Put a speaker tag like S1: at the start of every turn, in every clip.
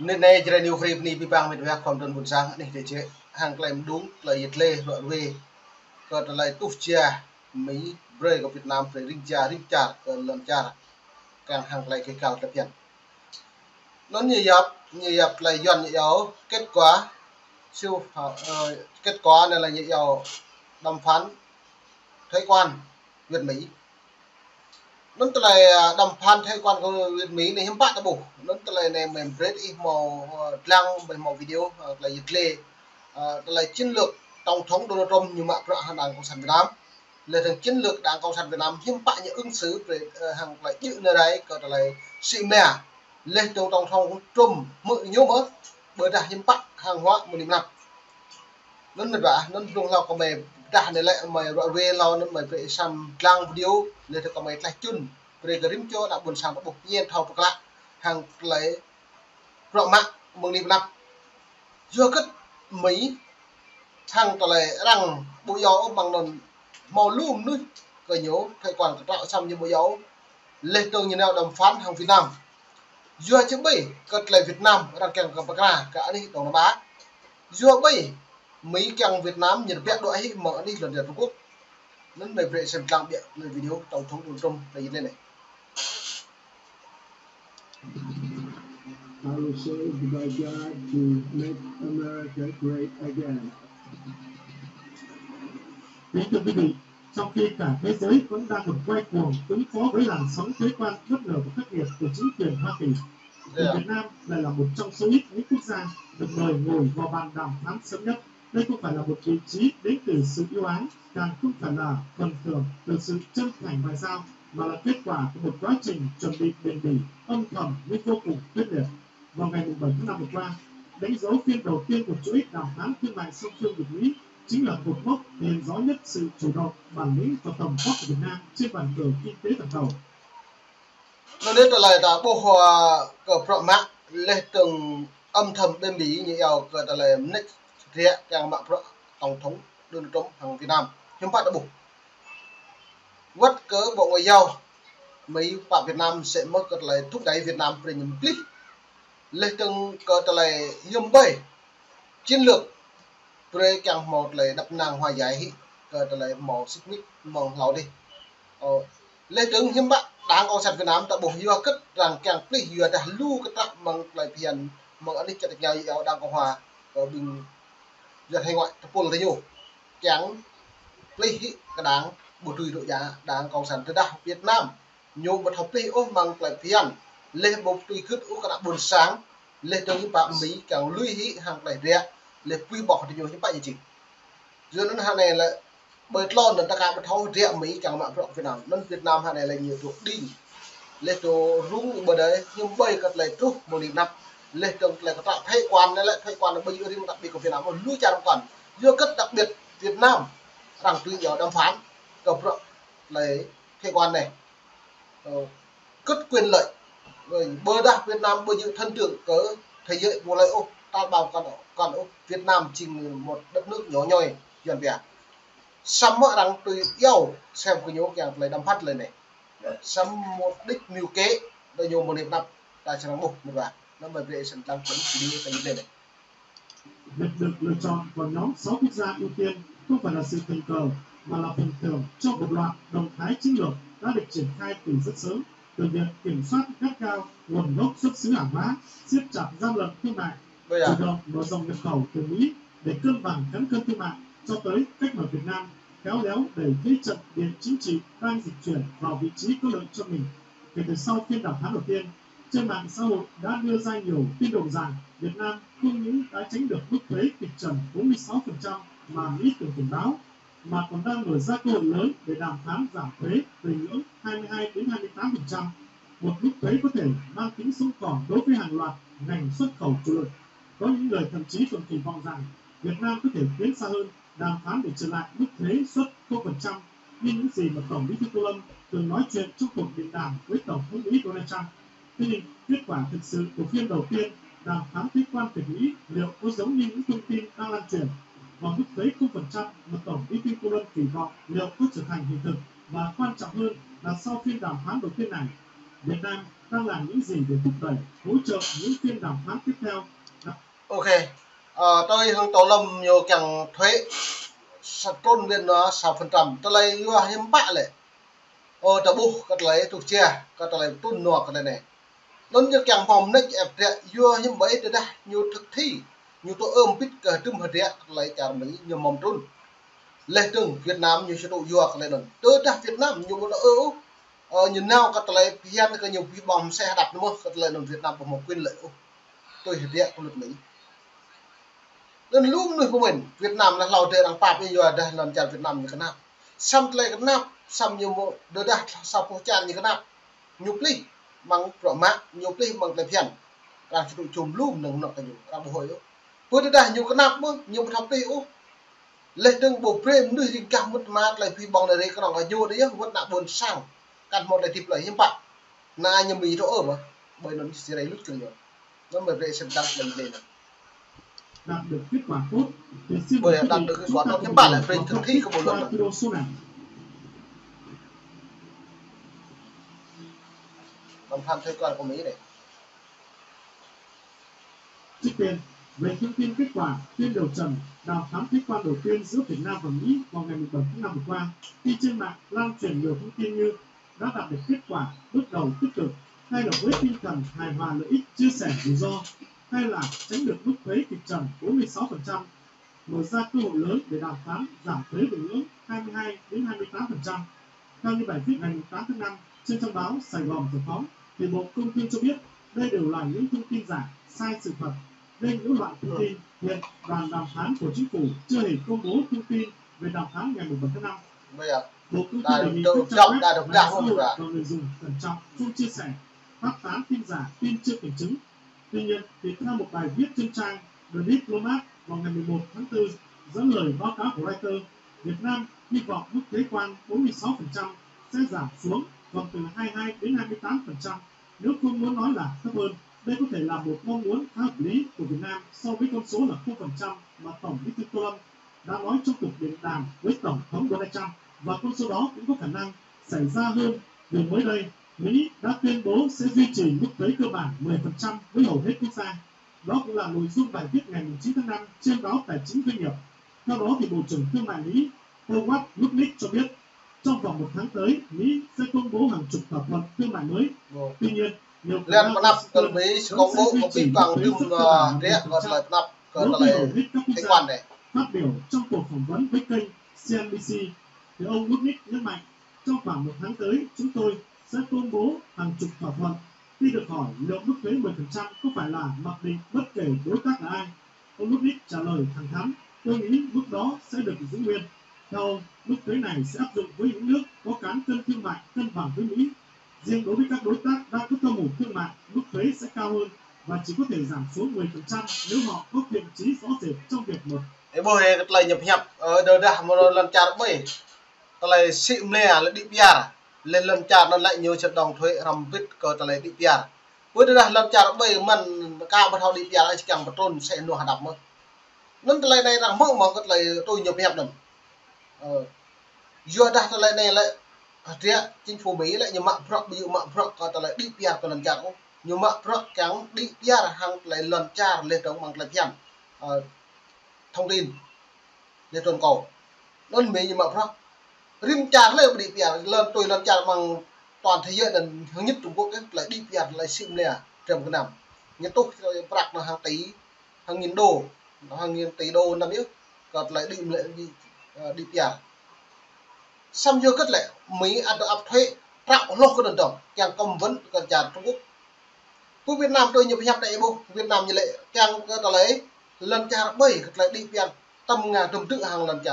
S1: nên này chỉ là nhiều free ni bị bang mình việc còn đơn buồn sang này để chế hàng claim đúng là yết lê loại về còn lại túc chia Mỹ bơi của Việt Nam phải rinh chả lần chả càng hàng lại cái cao tập hiện nó như dập lại dọn như yếu kết quả siêu kết quả này là như yếu đàm phán thuế quan Việt Mỹ nó từ lại đàm phán thuế quan của Việt Mỹ này hiếm bạn đã bổ nó từ lại này mình bread màu lang bởi màu video là dịch lệ từ lại chiến lược tổng thống Donald Trump như mạng đảng Cộng sản Việt Nam là thằng chiến lược đảng Cộng sản Việt Nam hiếm bạn như ứng xử về hàng lại giữ nơi đấy còn từ lại sự mẹ lên trong tổng thống Trump mượn nhớ mất bởi đã hiếm bạn hàng hóa một điểm nào nên mình bảo nên dùng lao còn mày đã này lại mày gọi về lao nên mày phải xem lang video để cho còn mày lại chun về cái rim cho đã buồn sáng nó bộc nhiên thầu bạc lại hàng lấy rộng mạng một điểm năm chưa cất mấy hàng lại rằng bộ dấu bằng đòn màu lùm nữa rồi nhớ phải quản tạo xong như bộ dấu lên từ như nào đàm phán hàng Việt Nam chưa chứ bảy cất lại Việt Nam đang kèmกับbạc cả đi tổng nó bá chưa bảy mấy kèng Việt Nam nhận biết đội ấy mở đi lần Trung Quốc nên mày phải xem trang biện lời video tổng thống Donald Trump là như thế này.
S2: I was saved by God to make America great again.
S3: Kính thưa quý vị, trong khi cả thế giới vẫn đang quay cuồng ứng phó với làn sóng thuế quan bất ngờ và khắc nghiệt của chính quyền Hoa Kỳ, thì Việt Nam lại là một trong số ít những quốc gia được mời ngồi vào bàn đàm phán sớm nhất. Đây không phải là một vị trí đến từ sự yêu ái, càng không phải là phần thưởng từ sự chân thành ngoại giao, mà là kết quả của một quá trình chuẩn bị bền bỉ, âm thầm nhưng vô cùng quyết liệt. Vào ngày 7 tháng 5 vừa qua, đánh dấu phiên đầu tiên của chuỗi đàm phán thương mại song phương Việt Mỹ, chính là cột mốc hiện rõ nhất sự chủ động, bản lĩnh và tầm vóc của Việt Nam trên bàn cờ kinh tế toàn cầu.
S1: Nó đến từ lời đã bộ hòa cờ pro mạng lên từng âm thầm bên Mỹ như eo cờ là next rẽ càng mạng pro tổng thống Donald Trump hàng Việt Nam hiếm bạn đã bục vất cớ bộ ngoại giao mấy bạn Việt Nam sẽ mất cờ lại thúc đẩy Việt Nam về những clip lên từng cờ là hiếm bảy chiến lược về càng một là đập nàng hòa giải cờ là màu xích mít màu lào đi lên từng hiếm bạn đảng Cộng sản Việt Nam tại bộ hiếu cất rằng càng plei hiếu đã lưu cái tập bằng lại phiền mà anh đi chặt nhau ở đảng Cộng hòa ở bình giật hay ngoại tập pol thế nhủ chẳng plei cái đảng bộ tùy đội giá đảng Cộng sản Việt Nam nhiều một học plei ôm bằng lại phiền lên bộ tùy cướp ú cái đảng buồn sáng lên từng những bạn Mỹ càng lưu ý hàng lại rẻ lên quy bỏ thì nhiều những bạn như chị giờ nó hàng này là bởi lo nên ta cả một thâu rẻ Mỹ chẳng mạng Việt Nam nên Việt Nam hàng này là nhiều thuộc đi lên tổ rung bờ đấy nhưng bây cật lại trúc một điểm năm lên trường lại có tạo thay quan này lại thay quan là bây giờ riêng đặc biệt của Việt Nam còn lưu trà đồng quản chưa cất đặc biệt Việt Nam rằng tuy nhỏ đàm phán cập rộng lấy thay quan này cất quyền lợi rồi bờ đa Việt Nam bây giờ thân tưởng cỡ thế giới vô lại ô ta bảo còn ô Việt Nam chỉ một đất nước nhỏ nhoi dần vẻ xăm mở rằng tôi yêu xem cái nhố kèm lấy đâm phát lên này xăm một đích mưu kế tôi nhiều một niệm năm ta sẽ một vài nó bởi vì sẵn tăng phấn đi cái vấn đề này
S3: Việc được lựa chọn vào nhóm 6 quốc gia ưu tiên không phải là sự tình cờ mà là phần thưởng cho một loạt động thái chiến lược đã được triển khai từ rất sớm, từ việc kiểm soát gắt gao nguồn gốc xuất xứ hàng hóa, siết chặt gian lận thương mại, chủ động mở rộng nhập khẩu từ Mỹ để cân bằng cán cân thương mại, cho tới cách mở Việt Nam khéo léo đẩy thế trận địa chính trị đang dịch chuyển vào vị trí có lợi cho mình. Kể từ sau phiên đàm phán đầu tiên, trên mạng xã hội đã đưa ra nhiều tin đồn rằng Việt Nam không những đã tránh được mức thuế kịch trần 46% mà Mỹ từng cảnh báo, mà còn đang mở ra cơ hội lớn để đàm phán giảm thuế về ngưỡng 22 đến 28%, một mức thuế có thể mang tính sống còn đối với hàng loạt ngành xuất khẩu chủ lực. Có những người thậm chí còn kỳ vọng rằng Việt Nam có thể tiến xa hơn, đàm phán để trở lại mức thuế suất 0% như những gì mà Tổng Bí thư Tô Lâm từng nói chuyện trong cuộc điện đàm với Tổng thống Mỹ Donald Trump. Thế nhưng kết quả thực sự của phiên đầu tiên đàm phán thuế quan về Mỹ liệu có giống như những thông tin đang lan truyền, và mức thuế 0% mà Tổng Bí thư Tô Lâm kỳ vọng liệu có trở thành hiện thực, và quan trọng hơn là sau phiên đàm phán đầu tiên này, Việt Nam đang làm những gì để thúc đẩy, hỗ trợ những phiên đàm phán tiếp theo?
S1: Ok, tôi hướng tổ lâm nhiều càng thuế trôn viên nó 6%, tôi lấy vừa hiếm bạ lệ, ta bu cái lấy thuộc chia, cái lấy tuân nọ cái này, nên như càng phòng nách ép rẻ vừa hiếm bấy từ đây, nhiều thực thi, nhiều tôi biết cái trùm hạt rẻ lấy trả mấy nhiều mầm trôn, lấy từng Việt Nam nhiều chế độ vừa cái này, tôi đã Việt Nam nhiều một nhìn nào cái lấy hiện cái nhiều vi bom xe đạp đúng không, cái lấy Việt Nam có một quyền lợi, tôi hiểu rẻ của nước Mỹ. Dan lum nuôi của mình Việt Nam là lao trời đang pap như ada làm chặt Việt Nam như thế nào sam tlay cái nắp sam nhiều bộ đỡ đạt sao có chặt như thế nào nhục ly bằng rõ mát nhục ly bằng tay phiền càng chịu chùm lum nồng nọ cái nhiều càng bồi yếu vừa đỡ đạt nhiều cái nắp mơ nhiều một thập tiêu lên từng bộ frame nuôi gì càng mất mát lại phi bằng này cái nào là vô đấy vẫn nặng buồn sang càng một lại thịt lại hiếm bạc na như mì đó ở mà bởi nó sẽ lấy lúc chừng rồi nó mới về xem tăng lên
S3: đạt được kết quả tốt thì xin
S1: bởi đạt được cái soát nó cái bản là về thực thi của bộ luật
S3: qua video số này.
S1: đàm phán thuế quan của Mỹ này.
S3: Trước tiên, về thông tin kết quả phiên điều trần đàm phán thuế quan đầu tiên giữa Việt Nam và Mỹ vào ngày 17 tháng 5 vừa qua, khi trên mạng lan truyền nhiều thông tin như đã đạt được kết quả bước đầu tích cực, hay là với tinh thần hài hòa lợi ích chia sẻ rủi ro, hay là tránh được mức thuế kịch trần 46%, mở ra cơ hội lớn để đàm phán giảm thuế về ngưỡng 22 đến 28%. Theo như bài viết ngày 8 tháng 5 trên trang báo Sài Gòn Giải phóng, thì Bộ Công Thương cho biết đây đều là những thông tin giả, sai sự thật, gây nhiễu loạn thông tin. Hiện đoàn đàm phán của chính phủ chưa hề công bố thông tin về đàm phán ngày 17 tháng 5. Bộ Công Thương đề nghị các trang web, mạng xã hội và người dùng cẩn trọng không chia sẻ, phát tán tin giả, tin chưa kiểm chứng. Tuy nhiên, thì theo một bài viết trên trang The Diplomat vào ngày 11 tháng 4 dẫn lời báo cáo của Reuters, Việt Nam hy vọng mức thuế quan 46% sẽ giảm xuống còn từ 22 đến 28%. Nếu không muốn nói là thấp hơn, đây có thể là một mong muốn khá hợp lý của Việt Nam so với con số là 0% mà Tổng Bí thư Tô Lâm đã nói trong cuộc điện đàm với Tổng thống Donald Trump, và con số đó cũng có khả năng xảy ra hơn vì mới đây Mỹ đã tuyên bố sẽ duy trì mức thuế cơ bản 10% với hầu hết quốc gia. Đó cũng là nội dung bài viết ngày 9 tháng 5 trên báo Tài chính Doanh nghiệp. Theo đó, thì Bộ trưởng Thương mại Mỹ Howard Lutnick cho biết trong vòng 1 tháng tới, Mỹ sẽ công bố hàng chục thỏa thuận thương mại mới. Tuy nhiên, nhiều
S1: liên quan năm từ Mỹ sẽ công bố có vi phạm chung rẻ còn lại năm còn lại thế quan này.
S3: Phát biểu trong cuộc phỏng vấn với kênh CNBC, thì ông Lutnick nhấn mạnh trong khoảng 1 tháng tới, chúng tôi sẽ công bố hàng chục thỏa thuận. Khi được hỏi liệu mức thuế 10% có phải là mặc định bất kể đối tác là ai, ông Lutnick trả lời thẳng thắn, tôi nghĩ mức đó sẽ được giữ nguyên. Theo ông, mức thuế này sẽ áp dụng với những nước có cán cân thương mại cân bằng với Mỹ. Riêng đối với các đối tác đang có thâm hụt thương mại, mức thuế sẽ cao hơn và chỉ có thể giảm xuống 10% nếu họ có thiện chí rõ rệt trong việc một.
S1: Cái bồi cái lại nhập nhập ở đâu đã một lần trả bảy, cái lại xịn nè lại đi bia lên lần trả nó lại nhiều trận đồng thuế làm vít cờ cái lại đi bia. Với đây lần trả bảy mình cao bắt đầu đi bia lại chỉ càng một trôn sẽ nổ hạt đập thôi. Nên cái này rằng mong mà cái lại tôi nhập nhập đầm. Giờ đã cái lại này lại rẻ chính phủ Mỹ lại nhiều mạng proc ví dụ mạng proc cái lại đi bia cái lần trả cũng nhiều mạng proc chẳng đi bia hàng lại lần trả lên trong bằng lại phiền thông tin để toàn cầu nên Mỹ nhưng mà proc rim trả lên đi bia lần tôi lần trả bằng toàn thế giới là hướng nhất Trung Quốc ấy, lại đi bia lại sim nè trầm cái nào nhất tốt proc là hàng tỷ hàng nghìn đô hàng nghìn tỷ đô năm biết còn lại đi bia xong vô kết lại Mỹ ăn áp thuế tạo lô cái đồn đồng càng cầm vấn còn trả Trung Quốc với Việt Nam tôi nhập nhập đại bộ Việt Nam như lệ càng ta lấy lần trả 7 lại đi tiền tầm ngàn đồng tự hàng lần trả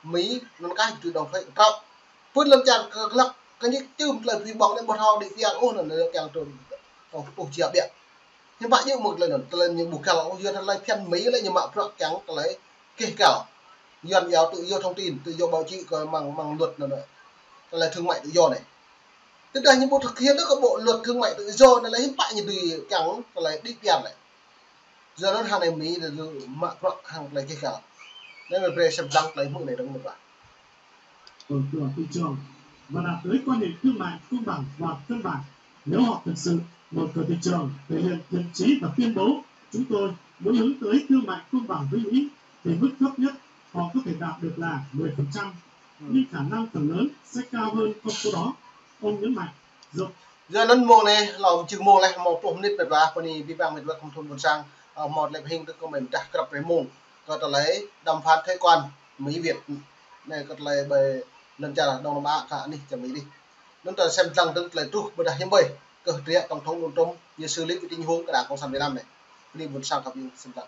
S1: Mỹ nó cái từ đồng phải trọng với lần trả lắc cái những chữ là vì bóng đến một họ đi tiền ôn là nó càng từ tổ chia biệt nhưng bạn như một lần như buộc cả giờ lại phiên Mỹ lại như mạng proc trắng lấy kể cả dần dào tự do thông tin tự do báo chí còn bằng luật là thương mại tự do này tức là những bộ thực hiện các bộ luật thương mại tự do này là hiện tại như tùy chẳng lại đi tiền này giờ nó hàng này Mỹ là mạng hàng này cái cả nên là về xem đăng lấy mũi này đúng không ạ
S3: ở cửa thị trường và đạt tới quan hệ thương mại công bằng và cân bằng. Nếu họ thực sự mở cửa thị trường, thể hiện thiện chí và tuyên bố chúng tôi muốn hướng tới thương mại công bằng với Mỹ, thì mức thấp nhất họ có thể đạt được là 10%, nhưng khả năng phần lớn sẽ cao hơn con số đó. Ông nhấn mạnh.
S1: Giờ nên mua này là ông chừng mua này một hôm nít bật vào phần này bị bang mình không thôn buồn sang một lệnh hình được mình đặt cặp với mùng có thể lấy đàm phán thế quan Mỹ Việt này có lấy về lần trả đông nam Á cả đi chẳng Mỹ đi chúng ta xem rằng tức là tu bật hiếm bầy cơ triệt tổng thống Donald Trump như xử lý cái tình huống cái đảng cộng sản Việt Nam này đi buồn sang gặp xem rằng